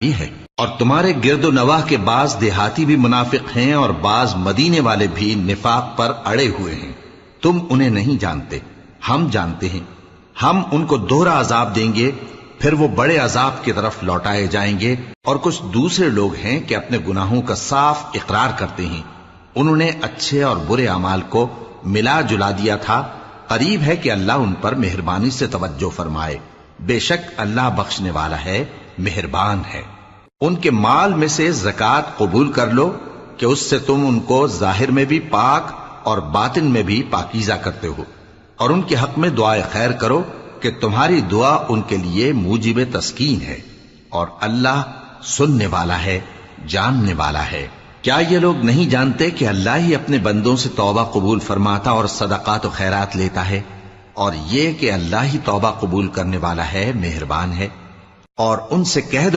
भी है। और तुम्हारे गिरदो नवाह के बाज देहाती भी मुनाफिक हैं और बाज मदीने वाले भी निफाक पर अड़े हुए हैं। तुम उन्हें नहीं जानते, हम जानते हैं। हम उनको दोहरा अजाब देंगे, फिर वो बड़े अजाब की तरफ लौटाए जाएंगे। और कुछ दूसरे लोग हैं कि अपने गुनाहों का साफ इकरार करते हैं। उन्होंने अच्छे और बुरे अमाल को मिला जुला दिया था। करीब है कि अल्लाह उन पर मेहरबानी से तवज्जो फरमाए। बेशक अल्लाह बख्शने वाला है, मेहरबान है। उनके माल में से ज़कात कबूल कर लो कि उससे तुम उनको जाहिर में भी पाक और बातिन में भी पाकीज़ा करते हो। और उनके हक में दुआए खैर करो कि तुम्हारी दुआ उनके लिए मूजिब तस्कीन है। और अल्लाह सुनने वाला है, जानने वाला है। क्या ये लोग नहीं जानते कि अल्लाह ही अपने बंदों से तौबा कबूल फरमाता और सदकात और खैरात लेता है। और ये कि अल्लाह ही तौबा कबूल करने वाला है, मेहरबान है। और उनसे कह दो